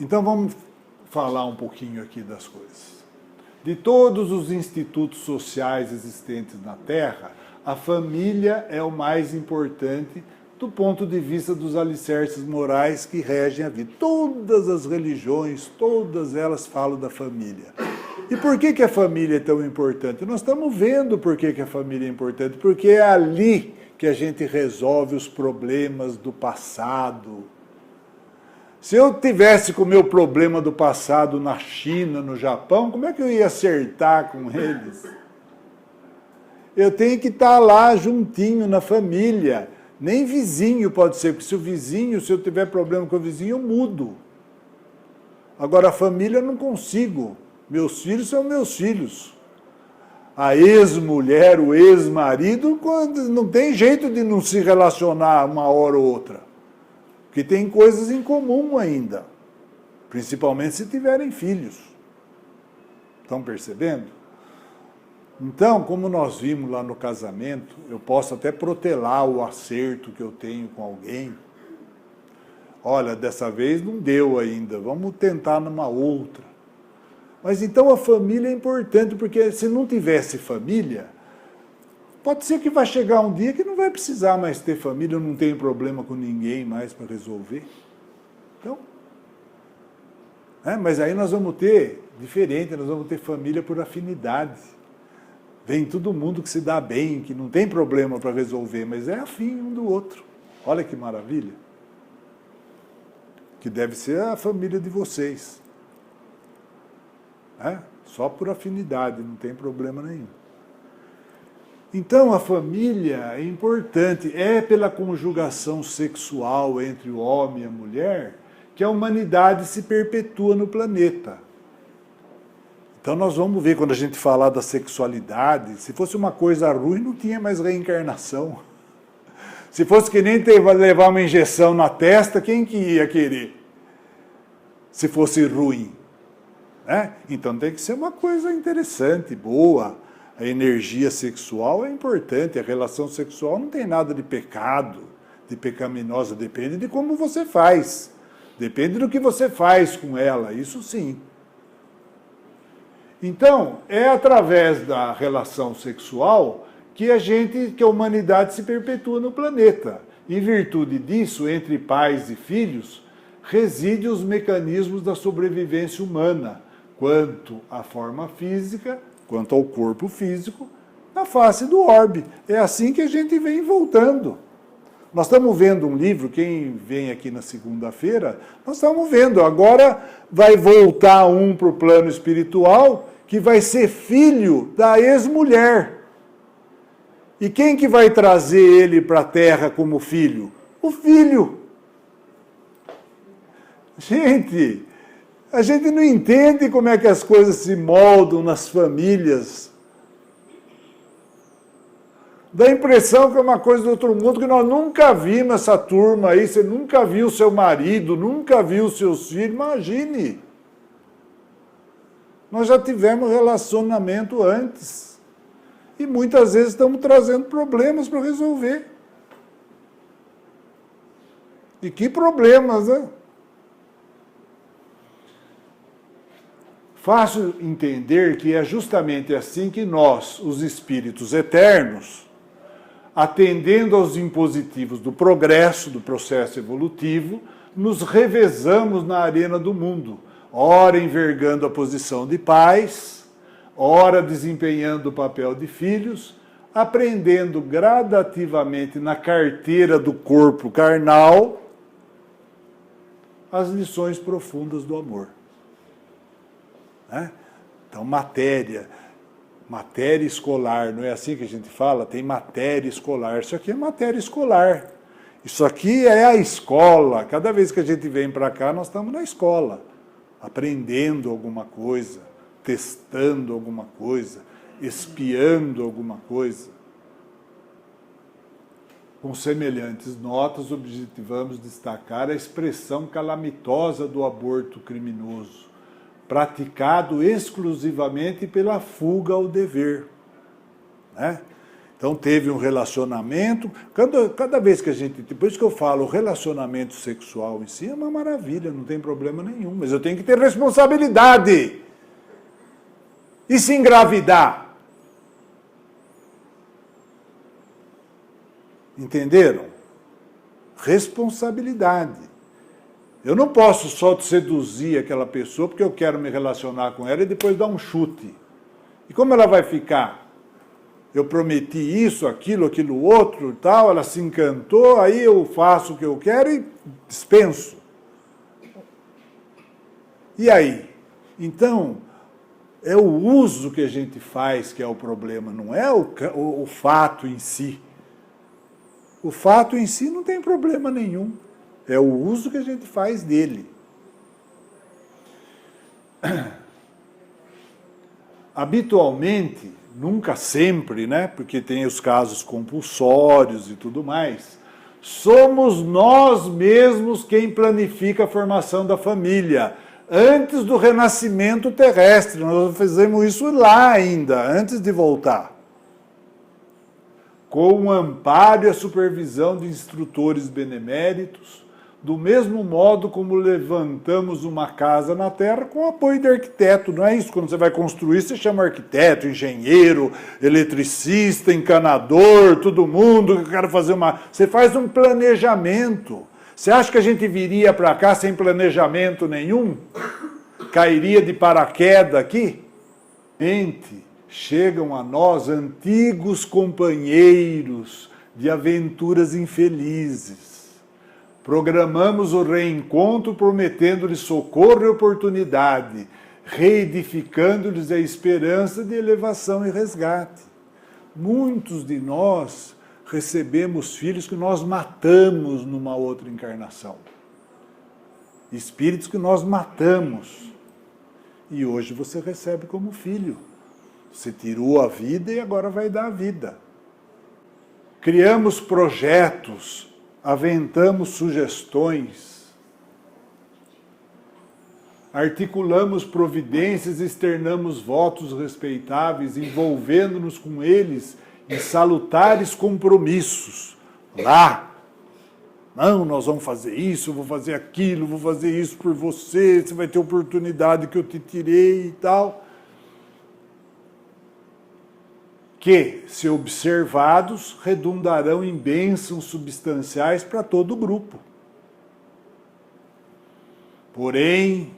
Então vamos falar um pouquinho aqui das coisas. De todos os institutos sociais existentes na Terra, a família é o mais importante do ponto de vista dos alicerces morais que regem a vida. Todas as religiões, todas elas falam da família. E por que a família é tão importante? Nós estamos vendo por que a família é importante, porque é ali que a gente resolve os problemas do passado. Se eu tivesse com o meu problema do passado na China, no Japão, como é que eu ia acertar com eles? Eu tenho que estar lá juntinho na família. Nem vizinho pode ser, porque se eu tiver problema com o vizinho, eu mudo. Agora, a família eu não consigo. Meus filhos são meus filhos. A ex-mulher, o ex-marido, não tem jeito de não se relacionar uma hora ou outra. Porque tem coisas em comum ainda. Principalmente se tiverem filhos. Estão percebendo? Então, como nós vimos lá no casamento, eu posso até protelar o acerto que eu tenho com alguém. Olha, dessa vez não deu ainda, vamos tentar numa outra. Mas então a família é importante, porque se não tivesse família, pode ser que vai chegar um dia que não vai precisar mais ter família, eu não tenho problema com ninguém mais para resolver. Então, mas aí nós vamos ter, diferente, nós vamos ter família por afinidade. Vem todo mundo que se dá bem, que não tem problema para resolver, mas é afim um do outro. Olha que maravilha. Que deve ser a família de vocês. Só por afinidade, não tem problema nenhum. Então a família é importante, é pela conjugação sexual entre o homem e a mulher que a humanidade se perpetua no planeta. Então nós vamos ver, quando a gente falar da sexualidade, se fosse uma coisa ruim, não tinha mais reencarnação. Se fosse que nem levar uma injeção na testa, quem que ia querer? Se fosse ruim. Então tem que ser uma coisa interessante, boa. A energia sexual é importante, a relação sexual não tem nada de pecado, de pecaminosa, depende de como você faz. Depende do que você faz com ela, isso sim. Então, é através da relação sexual que a humanidade se perpetua no planeta. Em virtude disso, entre pais e filhos, residem os mecanismos da sobrevivência humana, quanto à forma física, quanto ao corpo físico, na face do orbe. É assim que a gente vem voltando. Nós estamos vendo um livro, quem vem aqui na segunda-feira, nós estamos vendo, agora vai voltar um para o plano espiritual, que vai ser filho da ex-mulher. E quem que vai trazer ele para a Terra como filho? O filho. Gente, a gente não entende como é que as coisas se moldam nas famílias. Dá a impressão que é uma coisa do outro mundo, que nós nunca vimos essa turma aí, você nunca viu seu marido, nunca viu seus filhos, imagine. Nós já tivemos relacionamento antes. E muitas vezes estamos trazendo problemas para resolver. E que problemas, né? Fácil entender que é justamente assim que nós, os espíritos eternos, atendendo aos impositivos do progresso, do processo evolutivo, nos revezamos na arena do mundo, ora envergando a posição de pais, ora desempenhando o papel de filhos, aprendendo gradativamente na carteira do corpo carnal as lições profundas do amor. Então, matéria escolar, não é assim que a gente fala? Tem matéria escolar. Isso aqui é matéria escolar. Isso aqui é a escola. Cada vez que a gente vem para cá, nós estamos na escola, aprendendo alguma coisa, testando alguma coisa, espiando alguma coisa. Com semelhantes notas, objetivamos destacar a expressão calamitosa do aborto criminoso, praticado exclusivamente pela fuga ao dever. Então teve um relacionamento, cada vez que a gente... Por isso que eu falo, o relacionamento sexual em si é uma maravilha, não tem problema nenhum, mas eu tenho que ter responsabilidade. E se engravidar? Entenderam? Responsabilidade. Eu não posso só seduzir aquela pessoa porque eu quero me relacionar com ela e depois dar um chute. E como ela vai ficar? Eu prometi isso, aquilo outro e tal, ela se encantou, aí eu faço o que eu quero e dispenso. E aí? Então, é o uso que a gente faz que é o problema, não é o fato em si. O fato em si não tem problema nenhum. É o uso que a gente faz dele. Habitualmente, nunca sempre, né? Porque tem os casos compulsórios e tudo mais, somos nós mesmos quem planifica a formação da família. Antes do renascimento terrestre, nós fizemos isso lá ainda, antes de voltar. Com o amparo e a supervisão de instrutores beneméritos, do mesmo modo como levantamos uma casa na terra com o apoio de arquiteto. Não é isso? Quando você vai construir, você chama arquiteto, engenheiro, eletricista, encanador, todo mundo que quer fazer uma... Você faz um planejamento. Você acha que a gente viria para cá sem planejamento nenhum? Cairia de paraquedas aqui? Chegam a nós antigos companheiros de aventuras infelizes. Programamos o reencontro prometendo-lhes socorro e oportunidade, reedificando-lhes a esperança de elevação e resgate. Muitos de nós recebemos filhos que nós matamos numa outra encarnação. Espíritos que nós matamos. E hoje você recebe como filho. Você tirou a vida e agora vai dar a vida. Criamos projetos, aventamos sugestões, articulamos providências, externamos votos respeitáveis, envolvendo-nos com eles em salutares compromissos. Lá, não, nós vamos fazer isso, eu vou fazer aquilo, vou fazer isso por você, você vai ter oportunidade que eu te tirei e tal. Que, se observados, redundarão em bênçãos substanciais para todo o grupo. Porém,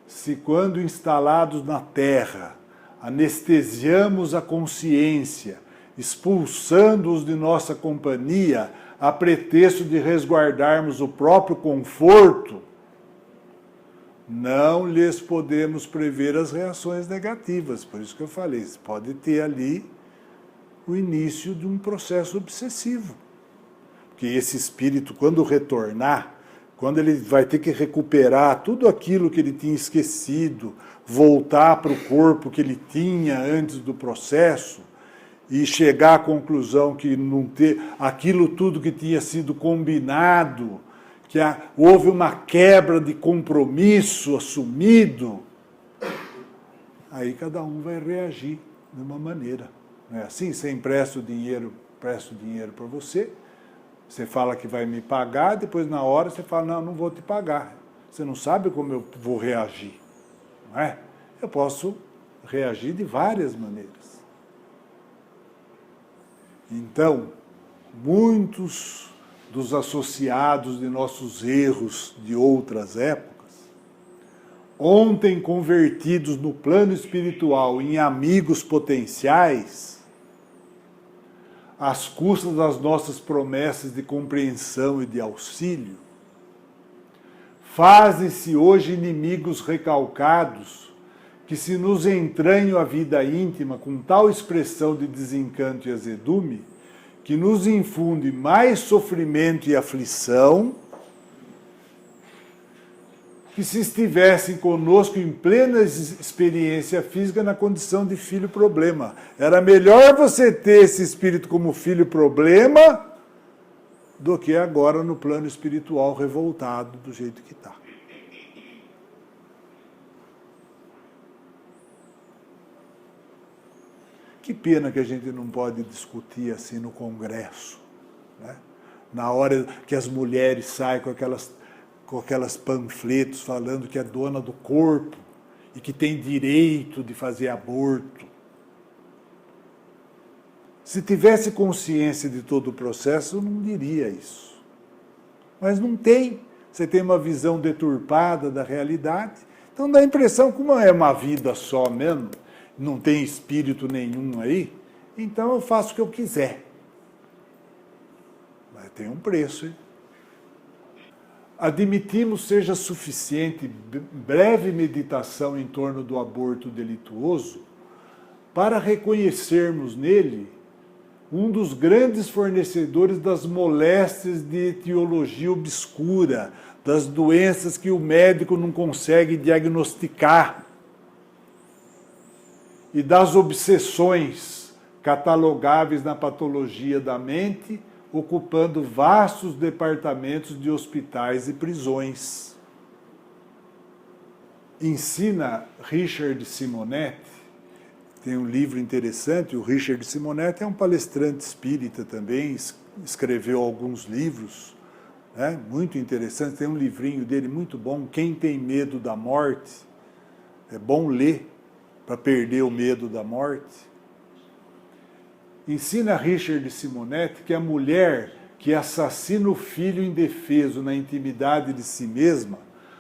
se quando instalados na Terra, anestesiamos a consciência, expulsando-os de nossa companhia, a pretexto de resguardarmos o próprio conforto, não lhes podemos prever as reações negativas. Por isso que eu falei, pode ter ali o início de um processo obsessivo. Porque esse espírito, quando retornar, quando ele vai ter que recuperar tudo aquilo que ele tinha esquecido, voltar para o corpo que ele tinha antes do processo, e chegar à conclusão que não ter aquilo tudo que tinha sido combinado, que houve uma quebra de compromisso assumido, aí cada um vai reagir de uma maneira. Não é assim? Você empresta o dinheiro, presto o dinheiro para você, você fala que vai me pagar, depois na hora você fala, não, não vou te pagar. Você não sabe como eu vou reagir, não é? Eu posso reagir de várias maneiras. Então, muitos dos associados de nossos erros de outras épocas, ontem convertidos no plano espiritual em amigos potenciais, às custas das nossas promessas de compreensão e de auxílio, fazem-se hoje inimigos recalcados que se nos entranham a vida íntima com tal expressão de desencanto e azedume que nos infunde mais sofrimento e aflição que se estivessem conosco em plena experiência física na condição de filho problema. Era melhor você ter esse espírito como filho problema do que agora no plano espiritual revoltado do jeito que está. Que pena que a gente não pode discutir assim no Congresso, né? Na hora que as mulheres saem com aquelas panfletos falando que é dona do corpo e que tem direito de fazer aborto. Se tivesse consciência de todo o processo, eu não diria isso. Mas não tem. Você tem uma visão deturpada da realidade. Então dá a impressão, como é uma vida só mesmo, não tem espírito nenhum aí, então eu faço o que eu quiser. Mas tem um preço, hein? Admitimos seja suficiente breve meditação em torno do aborto delituoso para reconhecermos nele um dos grandes fornecedores das moléstias de etiologia obscura, das doenças que o médico não consegue diagnosticar e das obsessões catalogáveis na patologia da mente, ocupando vastos departamentos de hospitais e prisões. Ensina Richard Simonetti, tem um livro interessante, o Richard Simonetti é um palestrante espírita também, escreveu alguns livros, né, muito interessantes, tem um livrinho dele muito bom, Quem Tem Medo da Morte, é bom ler para perder o medo da morte. Ensina Richard Simonetti que a mulher que assassina o filho indefeso na intimidade de si mesma,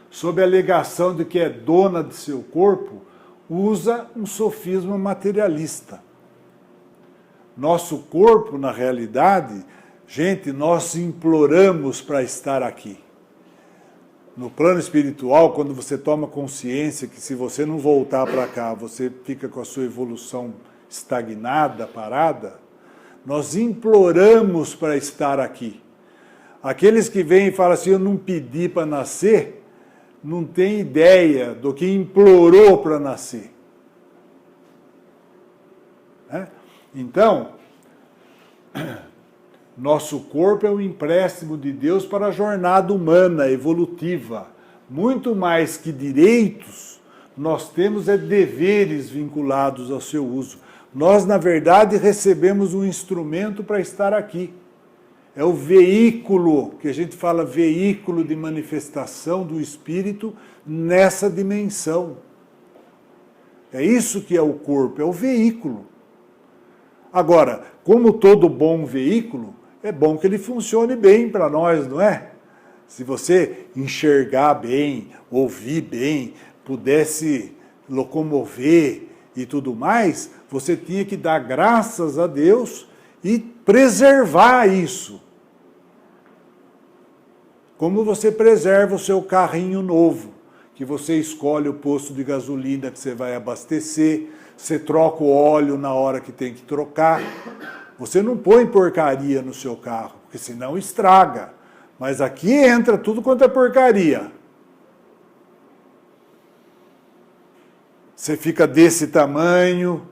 sob a alegação de que é dona de seu corpo, usa um sofisma materialista. Nosso corpo, na realidade, gente, nós imploramos para estar aqui. No plano espiritual, quando você toma consciência que se você não voltar para cá, você fica com a sua evolução estagnada, parada, nós imploramos para estar aqui. Aqueles que vêm e falam assim, eu não pedi para nascer, não tem ideia do que implorou para nascer. Então, nosso corpo é um empréstimo de Deus para a jornada humana, evolutiva. Muito mais que direitos, nós temos deveres vinculados ao seu uso. Nós, na verdade, recebemos um instrumento para estar aqui. É o veículo, que a gente fala veículo de manifestação do Espírito nessa dimensão. É isso que é o corpo, é o veículo. Agora, como todo bom veículo, é bom que ele funcione bem para nós, não é? Se você enxergar bem, ouvir bem, pudesse locomover e tudo mais, você tinha que dar graças a Deus e preservar isso. Como você preserva o seu carrinho novo, que você escolhe o posto de gasolina que você vai abastecer, você troca o óleo na hora que tem que trocar. Você não põe porcaria no seu carro, porque senão estraga. Mas aqui entra tudo quanto é porcaria. Você fica desse tamanho.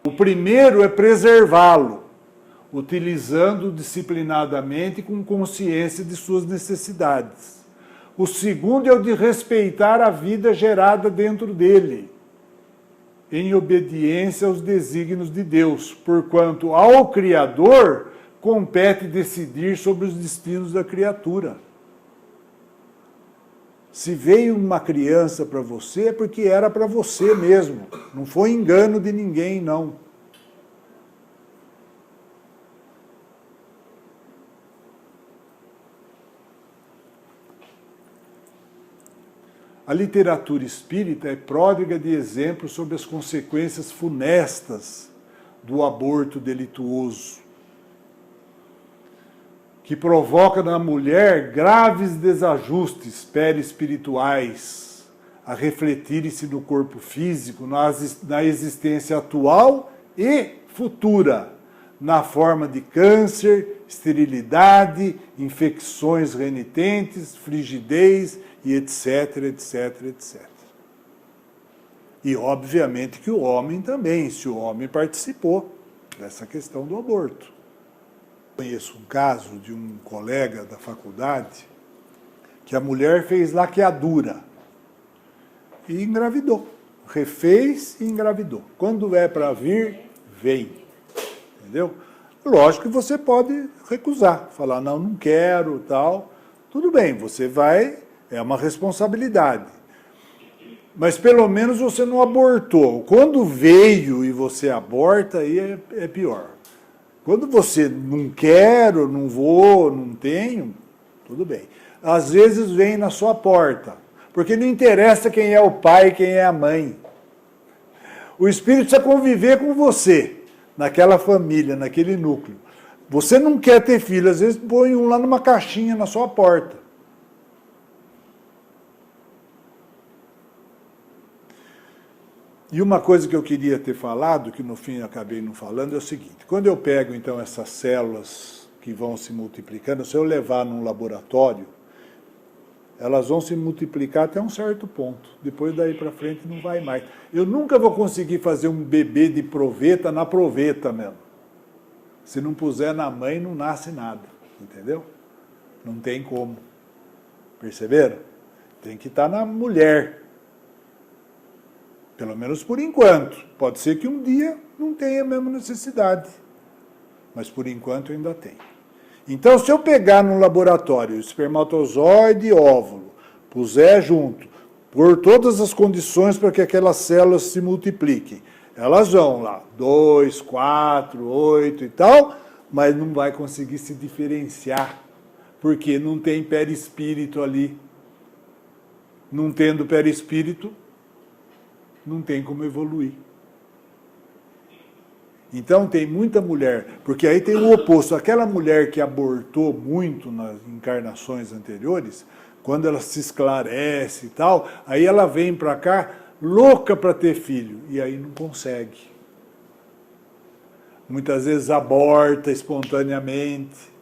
O primeiro é preservá-lo, utilizando disciplinadamente com consciência de suas necessidades. O segundo é o de respeitar a vida gerada dentro dele, em obediência aos desígnios de Deus, porquanto ao Criador compete decidir sobre os destinos da criatura. Se veio uma criança para você, é porque era para você mesmo. Não foi engano de ninguém, não. A literatura espírita é pródiga de exemplos sobre as consequências funestas do aborto delituoso, que provoca na mulher graves desajustes perispirituais, a refletirem-se no corpo físico, na existência atual e futura, na forma de câncer, esterilidade, infecções renitentes, frigidez e etc, etc, etc. E obviamente que o homem também, se o homem participou dessa questão do aborto. Conheço um caso de um colega da faculdade que a mulher fez laqueadura e engravidou. refez e engravidou. Quando é para vir, vem. Entendeu? Lógico que você pode recusar, falar, não quero, tal. Tudo bem, você vai, é uma responsabilidade. Mas pelo menos você não abortou. Quando veio e você aborta, aí é pior. Quando você não quero, não vou, não tenho, tudo bem. Às vezes vem na sua porta, porque não interessa quem é o pai, quem é a mãe. O espírito precisa conviver com você, naquela família, naquele núcleo. Você não quer ter filho, às vezes põe um lá numa caixinha na sua porta. E uma coisa que eu queria ter falado, que no fim eu acabei não falando, é o seguinte. Quando eu pego, então, essas células que vão se multiplicando, se eu levar num laboratório, elas vão se multiplicar até um certo ponto. Depois daí para frente não vai mais. Eu nunca vou conseguir fazer um bebê de proveta na proveta mesmo. Se não puser na mãe, não nasce nada. Entendeu? Não tem como. Perceberam? Tem que estar na mulher. Pelo menos por enquanto. Pode ser que um dia não tenha a mesma necessidade. Mas por enquanto ainda tem. Então, se eu pegar num laboratório espermatozoide e óvulo, puser junto, pôr todas as condições para que aquelas células se multipliquem, elas vão lá, 2, 4, 8 e tal, mas não vai conseguir se diferenciar, porque não tem perispírito ali. Não tendo perispírito, não tem como evoluir. Então tem muita mulher, porque aí tem o oposto. Aquela mulher que abortou muito nas encarnações anteriores, quando ela se esclarece e tal, aí ela vem para cá louca para ter filho, e aí não consegue. Muitas vezes aborta espontaneamente.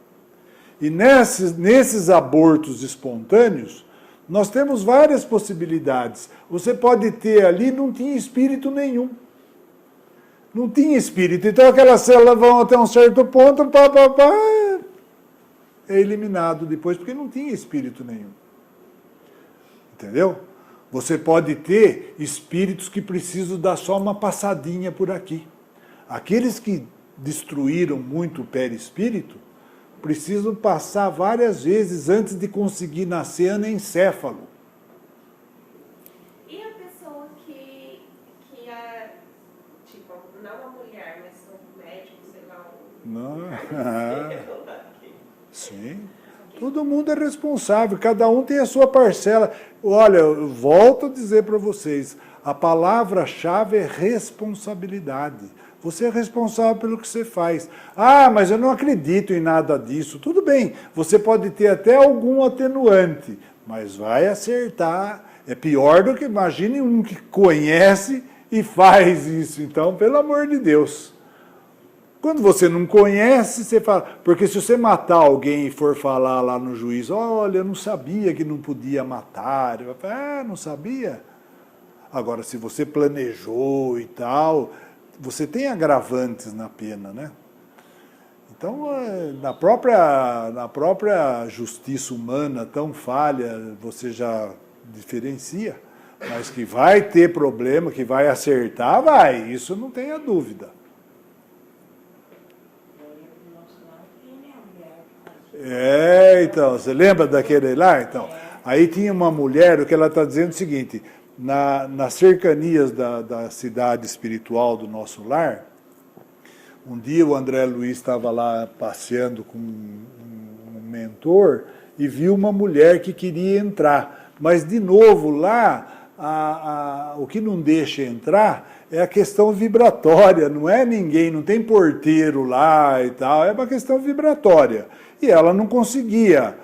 E nesses abortos espontâneos, nós temos várias possibilidades. Você pode ter ali, não tinha espírito nenhum. Não tinha espírito. Então aquelas células vão até um certo ponto, é eliminado depois, porque não tinha espírito nenhum. Entendeu? Você pode ter espíritos que precisam dar só uma passadinha por aqui. Aqueles que destruíram muito o perispírito, precisam passar várias vezes antes de conseguir nascer anencéfalo. E a pessoa que é, tipo, não a mulher, mas um médico, sei lá, Não. Sim. Todo mundo é responsável, cada um tem a sua parcela. Olha, eu volto a dizer para vocês, a palavra-chave é responsabilidade. Você é responsável pelo que você faz. Ah, mas eu não acredito em nada disso. Tudo bem, você pode ter até algum atenuante, mas vai acertar. É pior do que, imagine um que conhece e faz isso. Então, pelo amor de Deus. Quando você não conhece, você fala... Porque se você matar alguém e for falar lá no juiz, olha, eu não sabia que não podia matar. Eu falo, não sabia? Agora, se você planejou e tal... Você tem agravantes na pena, né? Então, na própria justiça humana tão falha, você já diferencia, mas que vai ter problema, que vai acertar, vai, isso não tenha dúvida. Então, você lembra daquele lá? Então, aí tinha uma mulher, o que ela está dizendo é o seguinte... Nas cercanias da cidade espiritual do nosso lar, um dia o André Luiz estava lá passeando com um mentor e viu uma mulher que queria entrar. Mas, de novo, lá, o que não deixa entrar é a questão vibratória, não é ninguém, não tem porteiro lá e tal, é uma questão vibratória. E ela não conseguia.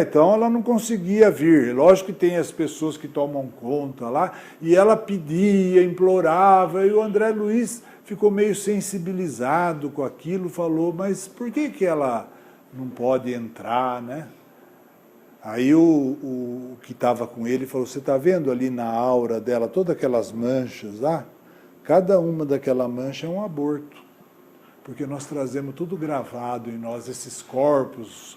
Então ela não conseguia vir. Lógico que tem as pessoas que tomam conta lá, e ela pedia, implorava, e o André Luiz ficou meio sensibilizado com aquilo, falou, mas por que ela não pode entrar, né? Aí o que estava com ele falou, você está vendo ali na aura dela, todas aquelas manchas lá? Cada uma daquela mancha é um aborto, porque nós trazemos tudo gravado em nós, esses corpos,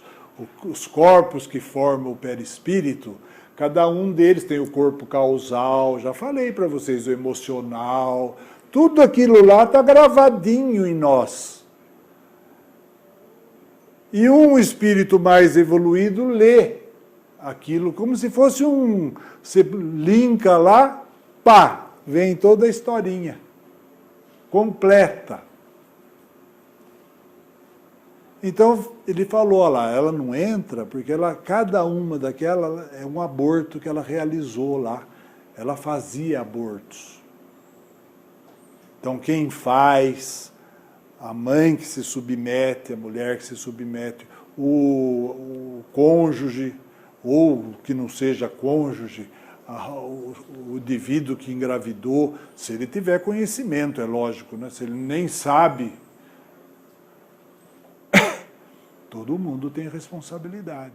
os corpos que formam o perispírito, Cada um deles tem o corpo causal, já falei para vocês, o emocional, tudo aquilo lá está gravadinho em nós. E um espírito mais evoluído lê aquilo como se fosse um... Você linka lá, pá, vem toda a historinha completa. Então, ele falou, olha lá, ela não entra porque cada uma daquela é um aborto que ela realizou lá. Ela fazia abortos. Então, quem faz, a mãe que se submete, a mulher que se submete, o cônjuge, ou que não seja cônjuge, o indivíduo que engravidou, se ele tiver conhecimento, é lógico, né? Se ele nem sabe, todo mundo tem responsabilidade.